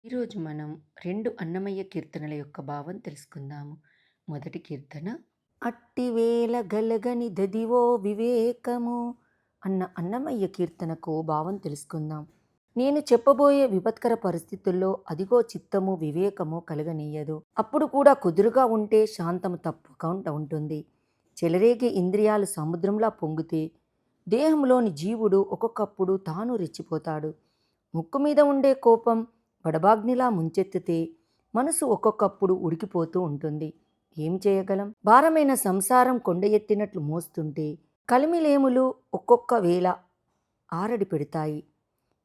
ఈరోజు మనం 2 అన్నమయ్య కీర్తనల యొక్క భావం తెలుసుకుందాము. మొదటి కీర్తన అట్టివేళ గలగని దదివో వివేకము అన్న అన్నమయ్య కీర్తనకు భావం తెలుసుకుందాం. నేను చెప్పబోయే విపత్కర పరిస్థితుల్లో అదిగో చిత్తము వివేకము కలగనీయదు. అప్పుడు కూడా కుదురుగా ఉంటే శాంతము తప్పకుండా ఉంటుంది. చెలరేగే ఇంద్రియాలు సముద్రంలా పొంగితే దేహంలోని జీవుడు ఒక్కొక్కప్పుడు తాను రెచ్చిపోతాడు. ముక్కు మీద ఉండే కోపం వడబాగ్నిలా ముంచెత్తితే మనసు ఒక్కొక్కప్పుడు ఉడికిపోతూ ఉంటుంది. ఏం చేయగలం? భారమైన సంసారం కొండ ఎత్తినట్లు మోస్తుంటే కలిమిలేములు ఒక్కొక్క వేళ ఆరడి పెడతాయి.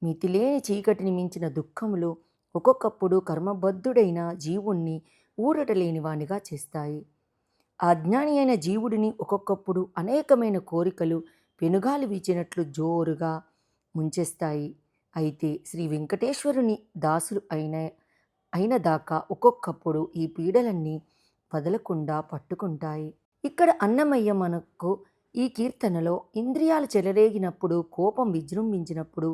మితిలేని చీకటిని మించిన దుఃఖములు ఒక్కొక్కప్పుడు కర్మబద్ధుడైన జీవుణ్ణి ఊరటలేని వానిగా చేస్తాయి. ఆ అజ్ఞాని అయిన జీవుడిని ఒక్కొక్కప్పుడు అనేకమైన కోరికలు పెనుగాలి వీచినట్లు జోరుగా ముంచేస్తాయి. అయితే శ్రీ వెంకటేశ్వరుని దాసులు అయిన దాకా ఒక్కొక్కప్పుడు ఈ పీడలన్నీ వదలకుండా పట్టుకుంటాయి. ఇక్కడ అన్నమయ్య మనకు ఈ కీర్తనలో ఇంద్రియాలు చెలరేగినప్పుడు, కోపం విజృంభించినప్పుడు,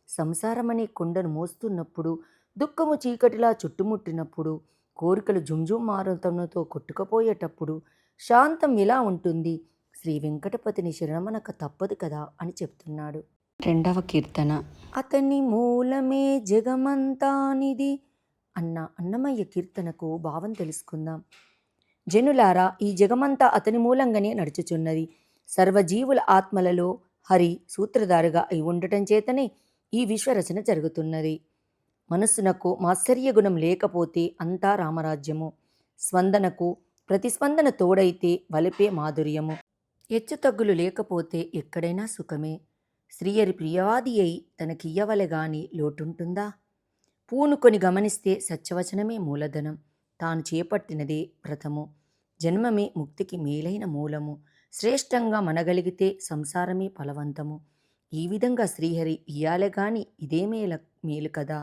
సంసారమనే కొండను మోస్తున్నప్పుడు, దుఃఖము చీకటిలా చుట్టుముట్టినప్పుడు, కోరికలు జుంజుమారుతనతో కొట్టుకుపోయేటప్పుడు శాంతం ఎలా ఉంటుంది? శ్రీ వెంకటపతిని శరణమనక తప్పదు కదా అని చెప్తున్నాడు. రెండవ కీర్తన అతని మూలమే జగమంతానిది అన్న అన్నమయ్య కీర్తనకు భావం తెలుసుకుందాం. జనులారా, ఈ జగమంతా అతని మూలంగానే నడుచుచున్నది. సర్వజీవుల ఆత్మలలో హరి సూత్రధారుగా అయి ఉండటం చేతనే ఈ విశ్వరచన జరుగుతున్నది. మనస్సునకు మాత్సర్య గుణం లేకపోతే అంతా రామరాజ్యము. స్పందనకు ప్రతిస్పందన తోడైతే వలపే మాధుర్యము. హెచ్చుతగ్గులు లేకపోతే ఎక్కడైనా సుఖమే. శ్రీహరి ప్రియవాది అయి తనకియ్యవలెగాని లోటుంటుందా? పూనుకొని గమనిస్తే సత్యవచనమే మూలధనం. తాను చేపట్టినదే వ్రతము. జన్మమే ముక్తికి మేలైన మూలము. శ్రేష్టంగా మనగలిగితే సంసారమే ఫలవంతము. ఈ విధంగా శ్రీహరి ఇయ్యాలెగాని ఇదే మేలు కదా.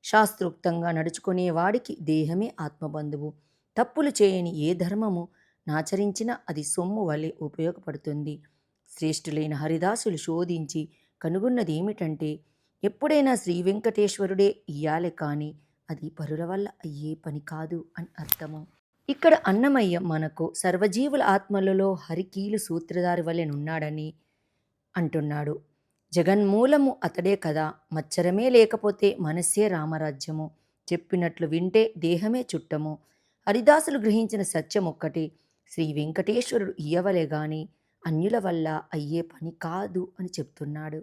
శాస్త్రోక్తంగా నడుచుకునేవాడికి దేహమే ఆత్మబంధువు. తప్పులు చేయని ఏ ధర్మము నాచరించినా అది సొమ్ము వలె ఉపయోగపడుతుంది. శ్రేష్ఠులైన హరిదాసులు శోధించి కనుగొన్నది ఏమిటంటే, ఎప్పుడైనా శ్రీ వెంకటేశ్వరుడే ఇయ్యాలే కానీ అది పరుల వల్ల అయ్యే పని కాదు అని అర్థము. ఇక్కడ అన్నమయ్య మనకు సర్వజీవుల ఆత్మలలో హరికీలు సూత్రధారి వలెనున్నాడని అంటున్నాడు. జగన్మూలము అతడే కదా. మచ్చరమే లేకపోతే మనస్సే రామరాజ్యము. చెప్పినట్లు వింటే దేహమే చుట్టము. హరిదాసులు గ్రహించిన సత్యం ఒక్కటే, శ్రీ వెంకటేశ్వరుడు ఇయ్యవలే గాని అన్యుల వల్ల అయ్యే పని కాదు అని చెప్తున్నాడు.